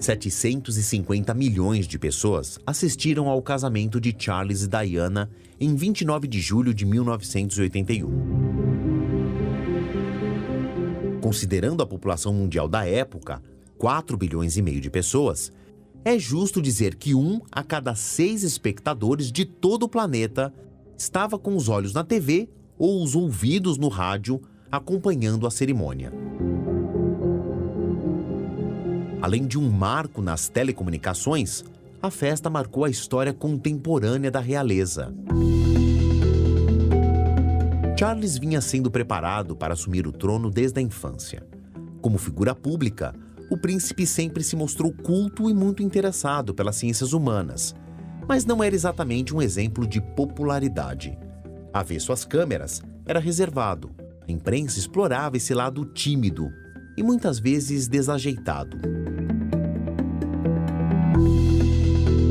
750 milhões de pessoas assistiram ao casamento de Charles e Diana em 29 de julho de 1981. Considerando a população mundial da época, 4 bilhões e meio de pessoas, é justo dizer que 1 a cada 6 espectadores de todo o planeta estava com os olhos na TV ou os ouvidos no rádio acompanhando a cerimônia. Além de um marco nas telecomunicações, a festa marcou a história contemporânea da realeza. Charles vinha sendo preparado para assumir o trono desde a infância. Como figura pública, o príncipe sempre se mostrou culto e muito interessado pelas ciências humanas, mas não era exatamente um exemplo de popularidade. Avesso às câmeras, era reservado. A imprensa explorava esse lado tímido e muitas vezes desajeitado.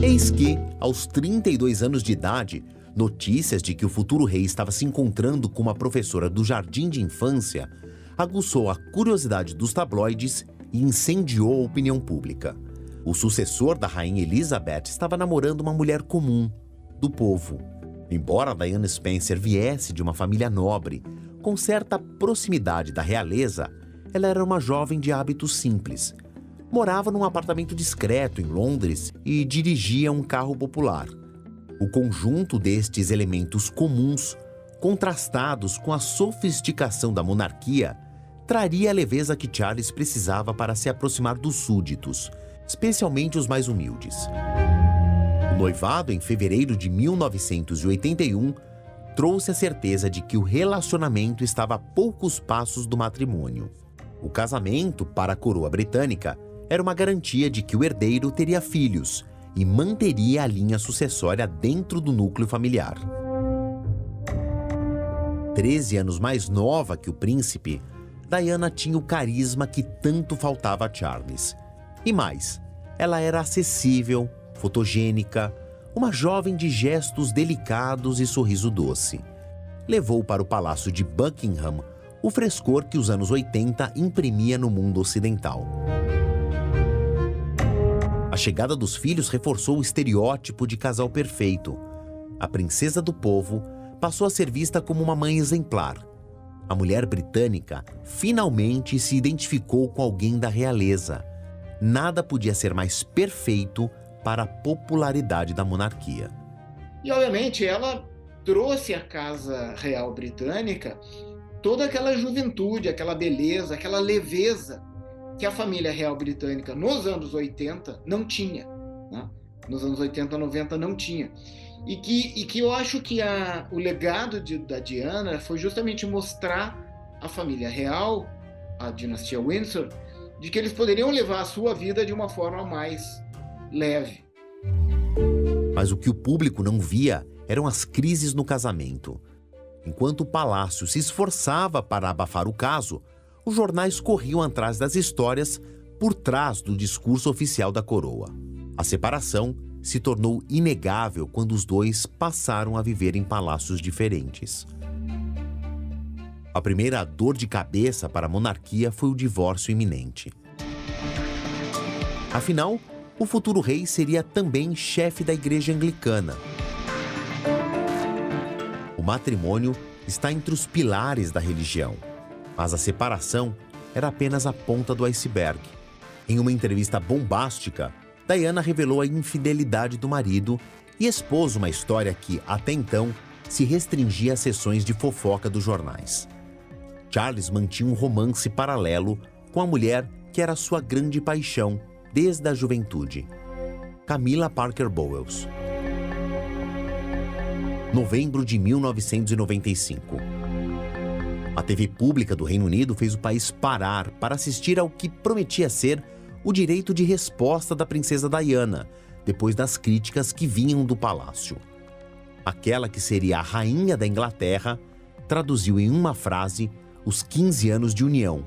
Eis que, aos 32 anos de idade, notícias de que o futuro rei estava se encontrando com uma professora do jardim de infância aguçou a curiosidade dos tabloides e incendiou a opinião pública. O sucessor da rainha Elizabeth estava namorando uma mulher comum, do povo. Embora Diana Spencer viesse de uma família nobre, com certa proximidade da realeza, ela era uma jovem de hábitos simples. Morava num apartamento discreto em Londres e dirigia um carro popular. O conjunto destes elementos comuns, contrastados com a sofisticação da monarquia, traria a leveza que Charles precisava para se aproximar dos súditos, especialmente os mais humildes. O noivado, em fevereiro de 1981, trouxe a certeza de que o relacionamento estava a poucos passos do matrimônio. O casamento, para a coroa britânica, era uma garantia de que o herdeiro teria filhos e manteria a linha sucessória dentro do núcleo familiar. 13 anos mais nova que o príncipe, Diana tinha o carisma que tanto faltava a Charles. E mais, ela era acessível, fotogênica, uma jovem de gestos delicados e sorriso doce. Levou para o Palácio de Buckingham o frescor que os anos 80 imprimia no mundo ocidental. A chegada dos filhos reforçou o estereótipo de casal perfeito. A princesa do povo passou a ser vista como uma mãe exemplar. A mulher britânica finalmente se identificou com alguém da realeza. Nada podia ser mais perfeito para a popularidade da monarquia. E, obviamente, ela trouxe à Casa Real Britânica toda aquela juventude, aquela beleza, aquela leveza que a família real britânica nos anos 80 não tinha, né? Nos anos 80, 90 não tinha. E que eu acho que o legado da Diana foi justamente mostrar à família real, a dinastia Windsor, de que eles poderiam levar a sua vida de uma forma mais leve. Mas o que o público não via eram as crises no casamento. Enquanto o palácio se esforçava para abafar o caso, os jornais corriam atrás das histórias por trás do discurso oficial da coroa. A separação se tornou inegável quando os dois passaram a viver em palácios diferentes. A primeira dor de cabeça para a monarquia foi o divórcio iminente. Afinal, o futuro rei seria também chefe da igreja anglicana. O matrimônio está entre os pilares da religião, mas a separação era apenas a ponta do iceberg. Em uma entrevista bombástica, Diana revelou a infidelidade do marido e expôs uma história que, até então, se restringia às sessões de fofoca dos jornais. Charles mantinha um romance paralelo com a mulher que era sua grande paixão desde a juventude, Camilla Parker Bowles. Novembro de 1995. A TV pública do Reino Unido fez o país parar para assistir ao que prometia ser o direito de resposta da princesa Diana, depois das críticas que vinham do palácio. Aquela que seria a rainha da Inglaterra traduziu em uma frase os 15 anos de união.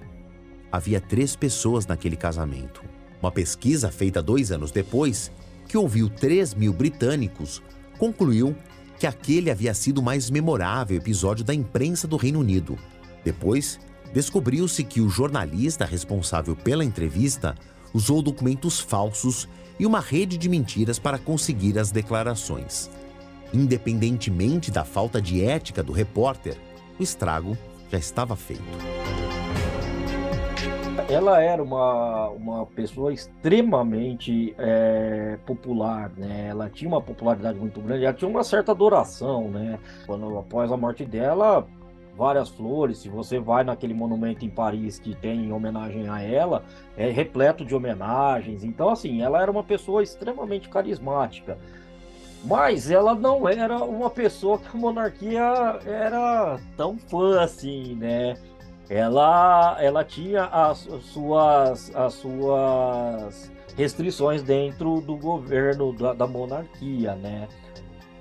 Havia 3 pessoas naquele casamento. Uma pesquisa feita 2 anos depois, que ouviu 3.000 britânicos, concluiu que aquele havia sido o mais memorável episódio da imprensa do Reino Unido. Depois, descobriu-se que o jornalista responsável pela entrevista usou documentos falsos e uma rede de mentiras para conseguir as declarações. Independentemente da falta de ética do repórter, o estrago já estava feito. Ela era uma pessoa extremamente popular, né? Ela tinha uma popularidade muito grande, ela tinha uma certa adoração, né? Após a morte dela, várias flores. Se você vai naquele monumento em Paris que tem homenagem a ela, é repleto de homenagens. Então, assim, ela era uma pessoa extremamente carismática. Mas ela não era uma pessoa que a monarquia era tão fã assim, né? Ela tinha as suas restrições dentro do governo da monarquia, né?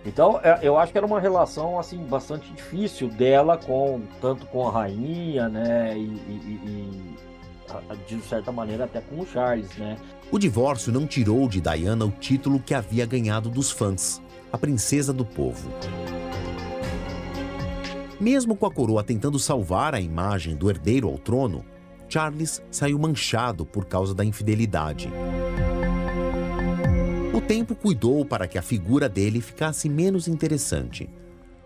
Então, eu acho que era uma relação assim bastante difícil dela tanto com a rainha, né? De certa maneira até com o Charles, né? O divórcio não tirou de Diana o título que havia ganhado dos fãs, a princesa do povo. Mesmo com a coroa tentando salvar a imagem do herdeiro ao trono, Charles saiu manchado por causa da infidelidade. O tempo cuidou para que a figura dele ficasse menos interessante.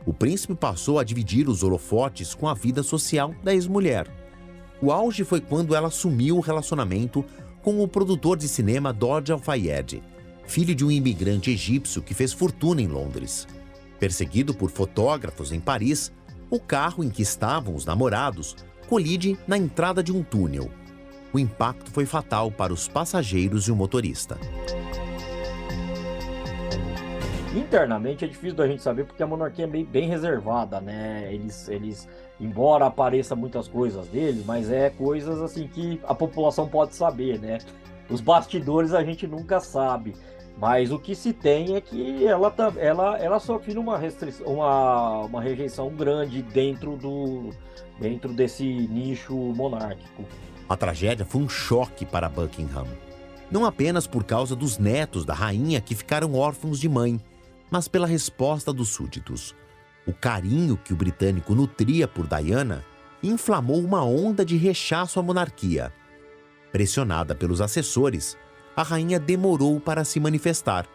O príncipe passou a dividir os holofotes com a vida social da ex-mulher. O auge foi quando ela assumiu o relacionamento com o produtor de cinema Dodi Al-Fayed, filho de um imigrante egípcio que fez fortuna em Londres. Perseguido por fotógrafos em Paris, o carro em que estavam os namorados colide na entrada de um túnel. O impacto foi fatal para os passageiros e o motorista. Internamente é difícil da gente saber porque a monarquia é bem reservada, né? Eles, embora apareça muitas coisas deles, mas é coisas assim que a população pode saber, né? Os bastidores a gente nunca sabe. Mas o que se tem é que ela sofreu uma rejeição grande dentro desse nicho monárquico. A tragédia foi um choque para Buckingham. Não apenas por causa dos netos da rainha que ficaram órfãos de mãe, mas pela resposta dos súditos. O carinho que o britânico nutria por Diana inflamou uma onda de rechaço à monarquia. Pressionada pelos assessores, a rainha demorou para se manifestar.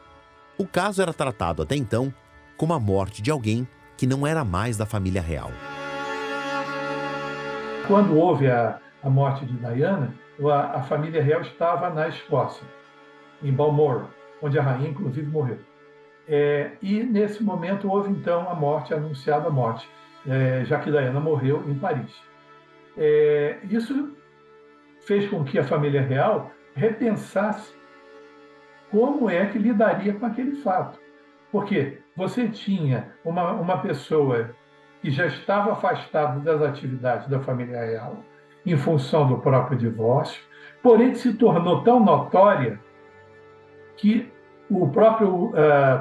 O caso era tratado até então como a morte de alguém que não era mais da família real. Quando houve a morte de Diana, a família real estava na Escócia, em Balmoral, onde a rainha, inclusive, morreu. E, nesse momento, houve, então, a anunciada morte, já que Diana morreu em Paris. Isso fez com que a família real repensasse como é que lidaria com aquele fato. Porque você tinha uma pessoa que já estava afastada das atividades da família real, em função do próprio divórcio, porém se tornou tão notória que o próprio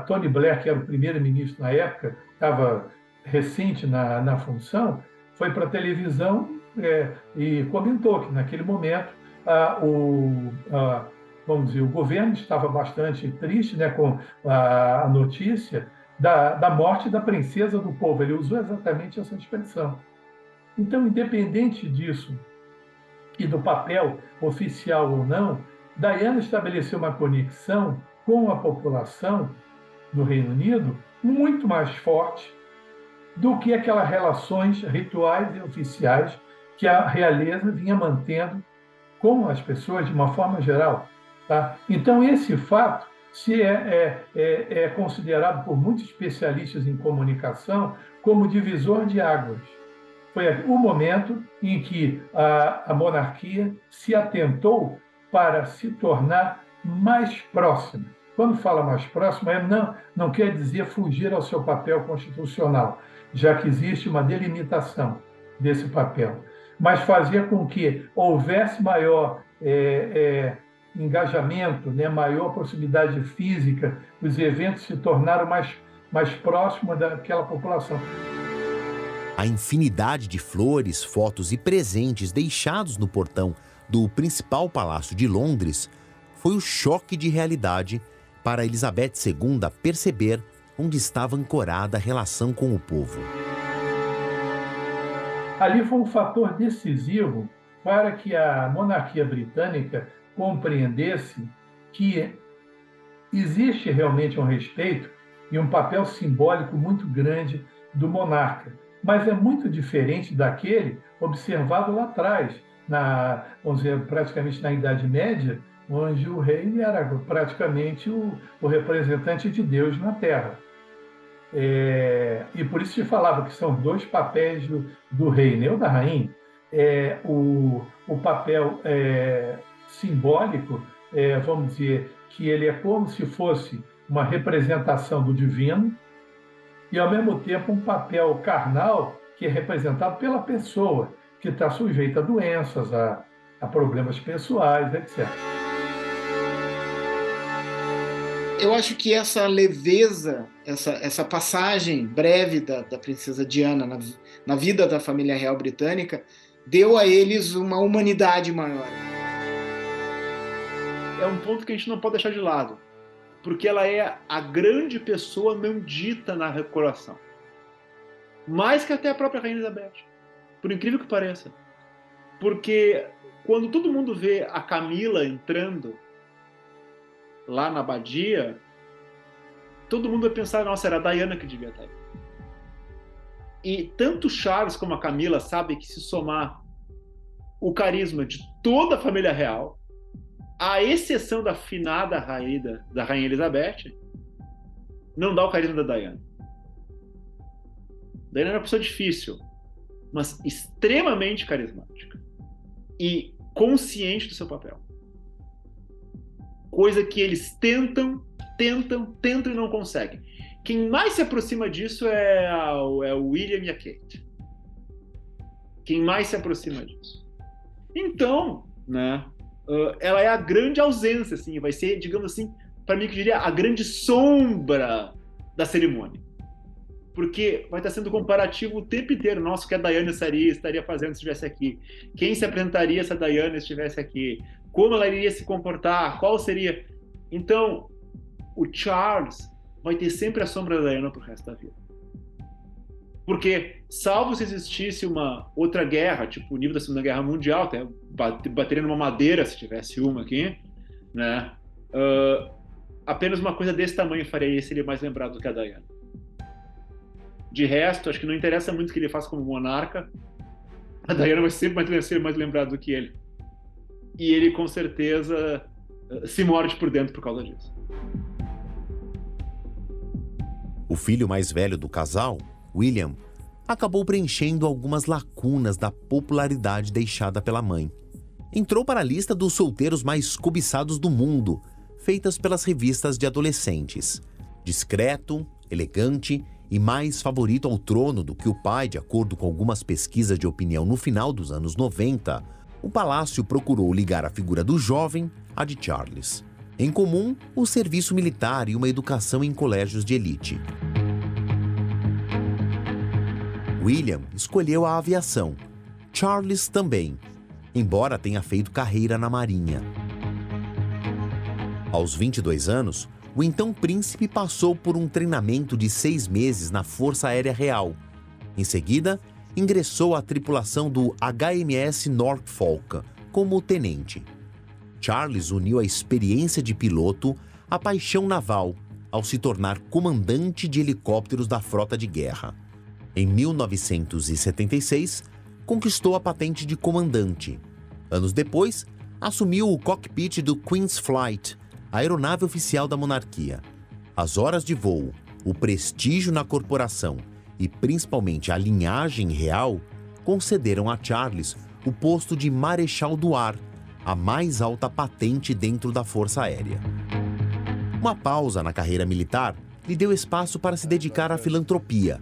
Tony Blair, que era o primeiro-ministro na época, estava recente na função, foi para a televisão e comentou que, naquele momento, vamos dizer, o governo estava bastante triste, né, com a notícia da morte da princesa do povo. Ele usou exatamente essa expressão. Então, independente disso, e do papel oficial ou não, Diana estabeleceu uma conexão com a população do Reino Unido muito mais forte do que aquelas relações rituais e oficiais que a realeza vinha mantendo com as pessoas de uma forma geral. Tá? Então, esse fato é considerado por muitos especialistas em comunicação como divisor de águas. Foi o momento em que a monarquia se atentou para se tornar mais próxima. Quando fala mais próxima, não quer dizer fugir ao seu papel constitucional, já que existe uma delimitação desse papel, mas fazer com que houvesse maior engajamento, né, maior proximidade física, os eventos se tornaram mais próximos daquela população. A infinidade de flores, fotos e presentes deixados no portão do principal palácio de Londres foi o choque de realidade para Elizabeth II perceber onde estava ancorada a relação com o povo. Ali foi um fator decisivo para que a monarquia britânica compreendesse que existe realmente um respeito e um papel simbólico muito grande do monarca, mas é muito diferente daquele observado lá atrás, vamos dizer, praticamente na Idade Média, onde o rei era praticamente o representante de Deus na Terra. E por isso se falava que são dois papéis do rei, né? O da rainha. O papel simbólico, vamos dizer, que ele é como se fosse uma representação do divino, e ao mesmo tempo um papel carnal que é representado pela pessoa, que está sujeita a doenças, a problemas pessoais, etc. Eu acho que essa leveza, essa passagem breve da princesa Diana na vida da família real britânica deu a eles uma humanidade maior. É um ponto que a gente não pode deixar de lado, porque ela é a grande pessoa não dita na decoração. Mais que até a própria Rainha Elizabeth, por incrível que pareça. Porque quando todo mundo vê a Camila entrando lá na abadia, todo mundo vai pensar, nossa, era a Diana que devia estar aí. E tanto Charles como a Camila sabem que se somar o carisma de toda a família real, à exceção da finada da Rainha Elizabeth, não dá o carisma da Diana. Diana era uma pessoa difícil, mas extremamente carismática e consciente do seu papel. Coisa que eles tentam e não conseguem. Quem mais se aproxima disso é o William e a Kate. Quem mais se aproxima disso. Então, né, ela é a grande ausência, assim, vai ser, digamos assim, para mim que diria a grande sombra da cerimônia. Porque vai estar sendo comparativo o tempo inteiro. Nossa, o que a Diana estaria fazendo se estivesse aqui? Quem se apresentaria se a Diana estivesse aqui? Como ela iria se comportar? Qual seria? Então, o Charles vai ter sempre a sombra da Diana pro resto da vida. Porque, salvo se existisse uma outra guerra, tipo o nível da Segunda Guerra Mundial, até bateria numa madeira se tivesse uma aqui, né? Apenas uma coisa desse tamanho faria ele mais lembrado do que a Diana. De resto, acho que não interessa muito o que ele faça como monarca. A Diana vai sempre ser mais lembrado do que ele. E ele, com certeza, se morde por dentro por causa disso. O filho mais velho do casal, William, acabou preenchendo algumas lacunas da popularidade deixada pela mãe. Entrou para a lista dos solteiros mais cobiçados do mundo, feitas pelas revistas de adolescentes. Discreto, elegante e mais favorito ao trono do que o pai, de acordo com algumas pesquisas de opinião no final dos anos 90, o palácio procurou ligar a figura do jovem à de Charles. Em comum, o serviço militar e uma educação em colégios de elite. William escolheu a aviação, Charles também, embora tenha feito carreira na Marinha. Aos 22 anos, o então príncipe passou por um treinamento de 6 meses na Força Aérea Real. Em seguida, ingressou à tripulação do HMS Norfolk como tenente. Charles uniu a experiência de piloto à paixão naval ao se tornar comandante de helicópteros da frota de guerra. Em 1976, conquistou a patente de comandante. Anos depois, assumiu o cockpit do Queen's Flight, a aeronave oficial da monarquia. As horas de voo, o prestígio na corporação e principalmente a linhagem real concederam a Charles o posto de Marechal do Ar, a mais alta patente dentro da Força Aérea. Uma pausa na carreira militar lhe deu espaço para se dedicar à filantropia.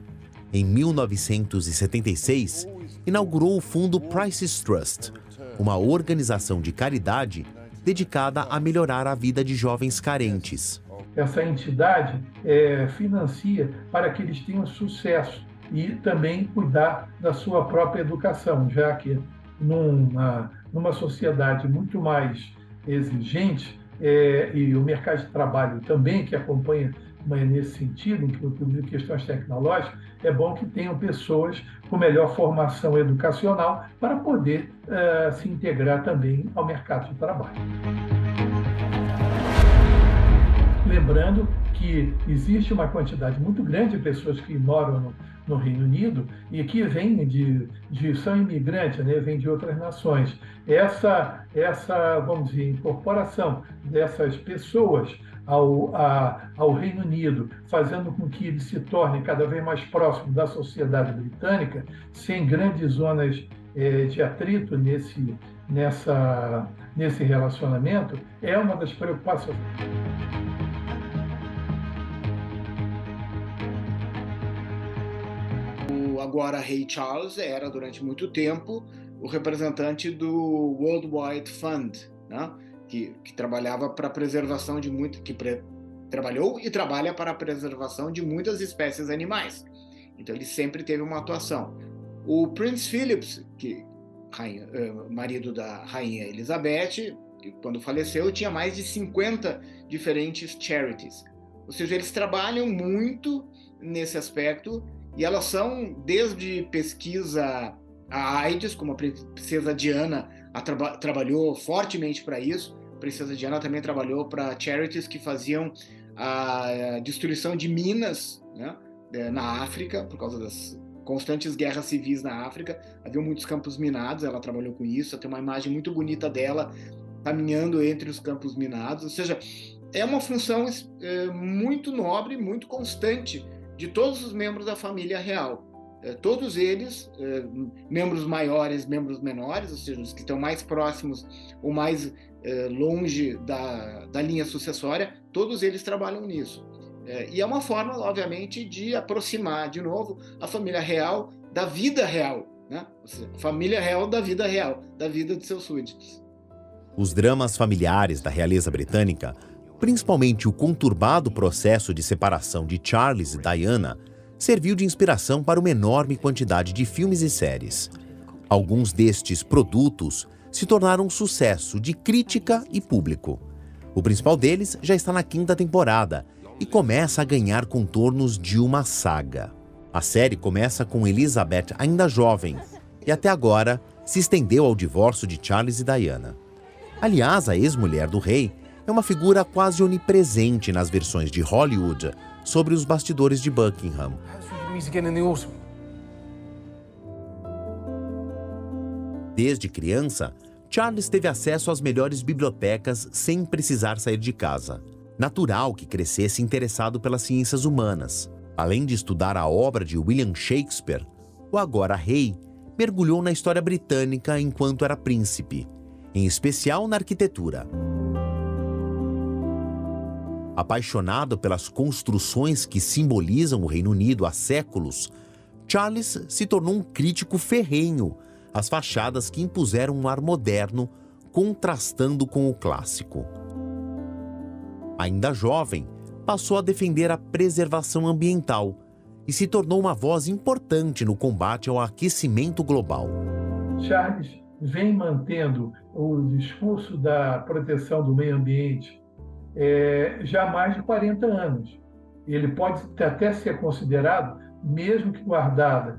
Em 1976, inaugurou o fundo Price's Trust, uma organização de caridade dedicada a melhorar a vida de jovens carentes. Essa entidade financia para que eles tenham sucesso e também cuidar da sua própria educação, já que numa sociedade muito mais exigente, e o mercado de trabalho também, que acompanha mas nesse sentido, inclusive questões tecnológicas, é bom que tenham pessoas com melhor formação educacional para poder se integrar também ao mercado de trabalho. Lembrando que existe uma quantidade muito grande de pessoas que moram no Reino Unido e que vêm são imigrantes, né? Vêm de outras nações. Essa, vamos dizer, incorporação dessas pessoas ao Reino Unido, fazendo com que ele se torne cada vez mais próximo da sociedade britânica, sem grandes zonas de atrito nesse relacionamento, é uma das preocupações. Agora, Rei Charles era, durante muito tempo, o representante do World Wide Fund, né? que trabalhava para a preservação de trabalhou e trabalha para a preservação de muitas espécies animais. Então, ele sempre teve uma atuação. O Prince Philip, marido da Rainha Elizabeth, quando faleceu, tinha mais de 50 diferentes charities. Ou seja, eles trabalham muito nesse aspecto. E elas são desde pesquisa a AIDS, como a princesa Diana trabalhou fortemente para isso. A princesa Diana também trabalhou para charities que faziam a destruição de minas, né, na África, por causa das constantes guerras civis na África. Havia muitos campos minados, ela trabalhou com isso. Tem uma imagem muito bonita dela caminhando entre os campos minados. Ou seja, é uma função muito nobre, muito constante de todos os membros da família real. Todos eles, membros maiores, membros menores, ou seja, os que estão mais próximos ou mais longe da linha sucessória, todos eles trabalham nisso. E é uma forma, obviamente, de aproximar, de novo, a família real da vida real, né? Ou seja, a família real da vida real, da vida de seus súditos. Os dramas familiares da realeza britânica, principalmente o conturbado processo de separação de Charles e Diana, serviu de inspiração para uma enorme quantidade de filmes e séries. Alguns destes produtos se tornaram um sucesso de crítica e público. O principal deles já está na 5ª temporada e começa a ganhar contornos de uma saga. A série começa com Elizabeth ainda jovem e até agora se estendeu ao divórcio de Charles e Diana. Aliás, a ex-mulher do rei é uma figura quase onipresente nas versões de Hollywood sobre os bastidores de Buckingham. Desde criança, Charles teve acesso às melhores bibliotecas sem precisar sair de casa. Natural que crescesse interessado pelas ciências humanas. Além de estudar a obra de William Shakespeare, o agora rei mergulhou na história britânica enquanto era príncipe, em especial na arquitetura. Apaixonado pelas construções que simbolizam o Reino Unido há séculos, Charles se tornou um crítico ferrenho às fachadas que impuseram um ar moderno, contrastando com o clássico. Ainda jovem, passou a defender a preservação ambiental e se tornou uma voz importante no combate ao aquecimento global. Charles vem mantendo o discurso da proteção do meio ambiente já há mais de 40 anos. Ele pode até ser considerado, mesmo que guardada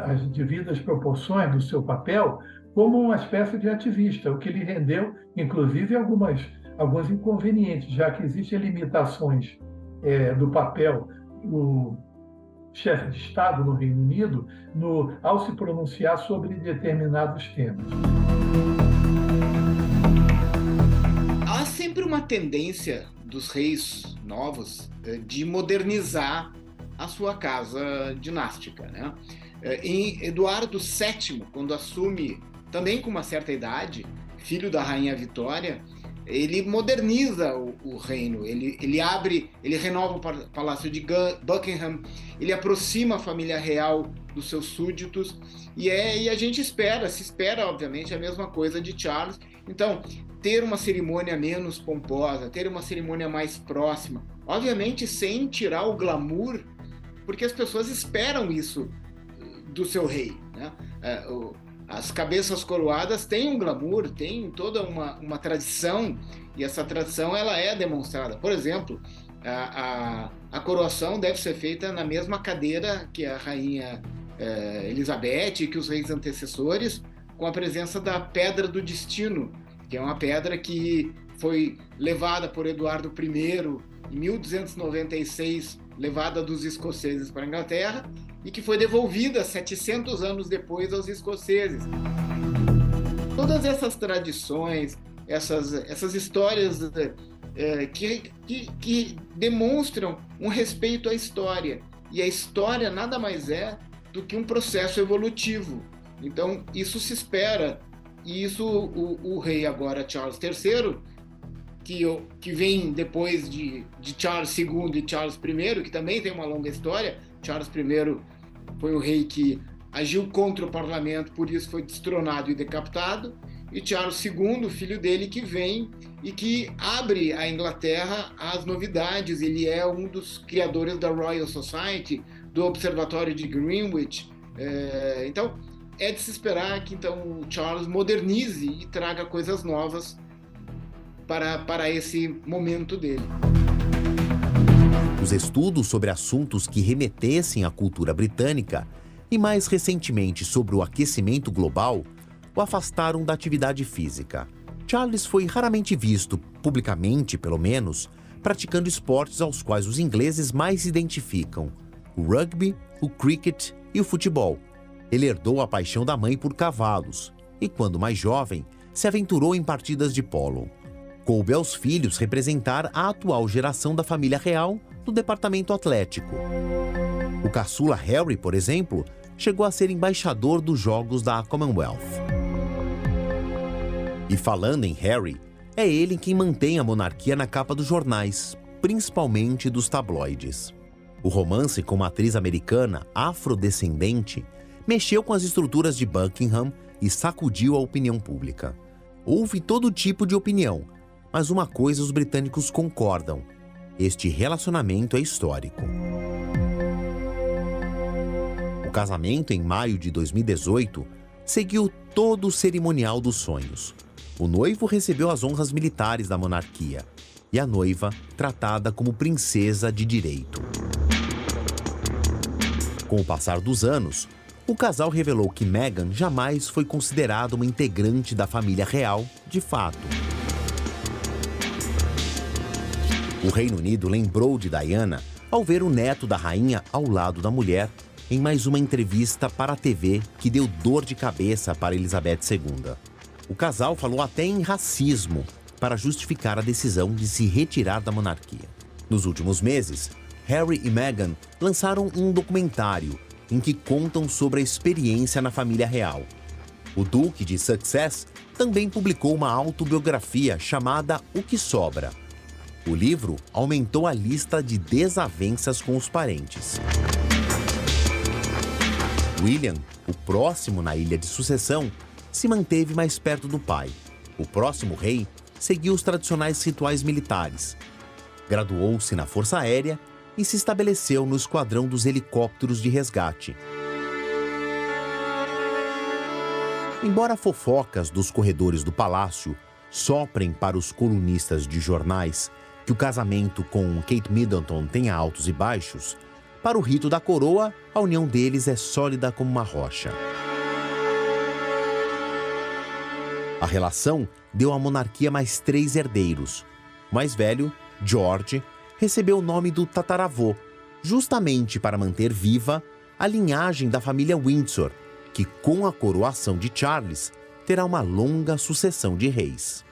as devidas proporções do seu papel, como uma espécie de ativista, o que lhe rendeu, inclusive, alguns inconvenientes, já que existem limitações do papel do chefe de Estado no Reino Unido ao se pronunciar sobre determinados temas. Há sempre uma tendência dos reis novos de modernizar a sua casa dinástica, né? Em Eduardo VII, quando assume, também com uma certa idade, filho da rainha Vitória, ele moderniza o reino, ele renova o palácio de Buckingham, ele aproxima a família real dos seus súditos, e a gente se espera, obviamente, a mesma coisa de Charles. Então, ter uma cerimônia menos pomposa, ter uma cerimônia mais próxima, obviamente sem tirar o glamour, porque as pessoas esperam isso do seu rei, né? As cabeças coroadas têm um glamour, têm toda uma tradição, e essa tradição ela é demonstrada. Por exemplo, a a coroação deve ser feita na mesma cadeira que a rainha Elizabeth e que os reis antecessores, com a presença da Pedra do Destino, que é uma pedra que foi levada por Eduardo I em 1296, levada dos escoceses para a Inglaterra, e que foi devolvida 700 anos depois aos escoceses. Todas essas tradições, essas histórias que demonstram um respeito à história. E a história nada mais é do que um processo evolutivo. Então, isso se espera. E isso o rei agora, Charles III, que vem depois de Charles II e Charles I, que também tem uma longa história. Charles I foi o rei que agiu contra o parlamento, por isso foi destronado e decapitado. E Charles II, filho dele, que vem e que abre a Inglaterra às novidades. Ele é um dos criadores da Royal Society, do Observatório de Greenwich. Então, é de se esperar que então, o Charles modernize e traga coisas novas para esse momento dele. Os estudos sobre assuntos que remetessem à cultura britânica e, mais recentemente, sobre o aquecimento global, o afastaram da atividade física. Charles foi raramente visto, publicamente pelo menos, praticando esportes aos quais os ingleses mais se identificam: o rugby, o cricket e o futebol. Ele herdou a paixão da mãe por cavalos e, quando mais jovem, se aventurou em partidas de polo. Coube aos filhos representar a atual geração da família real no departamento atlético. O caçula Harry, por exemplo, chegou a ser embaixador dos Jogos da Commonwealth. E falando em Harry, é ele quem mantém a monarquia na capa dos jornais, principalmente dos tabloides. O romance com uma atriz americana afrodescendente mexeu com as estruturas de Buckingham e sacudiu a opinião pública. Houve todo tipo de opinião, mas uma coisa os britânicos concordam: este relacionamento é histórico. O casamento, em maio de 2018, seguiu todo o cerimonial dos sonhos. O noivo recebeu as honras militares da monarquia e a noiva tratada como princesa de direito. Com o passar dos anos, o casal revelou que Meghan jamais foi considerada uma integrante da família real, de fato. O Reino Unido lembrou de Diana ao ver o neto da rainha ao lado da mulher em mais uma entrevista para a TV que deu dor de cabeça para Elizabeth II. O casal falou até em racismo para justificar a decisão de se retirar da monarquia. Nos últimos meses, Harry e Meghan lançaram um documentário em que contam sobre a experiência na família real. O Duque de Sussex também publicou uma autobiografia chamada O que Sobra. O livro aumentou a lista de desavenças com os parentes. William, o próximo na ilha de sucessão, se manteve mais perto do pai. O próximo rei seguiu os tradicionais rituais militares. Graduou-se na Força Aérea e se estabeleceu no esquadrão dos helicópteros de resgate. Embora fofocas dos corredores do palácio soprem para os colunistas de jornais que o casamento com Kate Middleton tenha altos e baixos, para o rito da coroa, a união deles é sólida como uma rocha. A relação deu à monarquia mais 3 herdeiros. O mais velho, George, recebeu o nome do tataravô, justamente para manter viva a linhagem da família Windsor, que com a coroação de Charles terá uma longa sucessão de reis.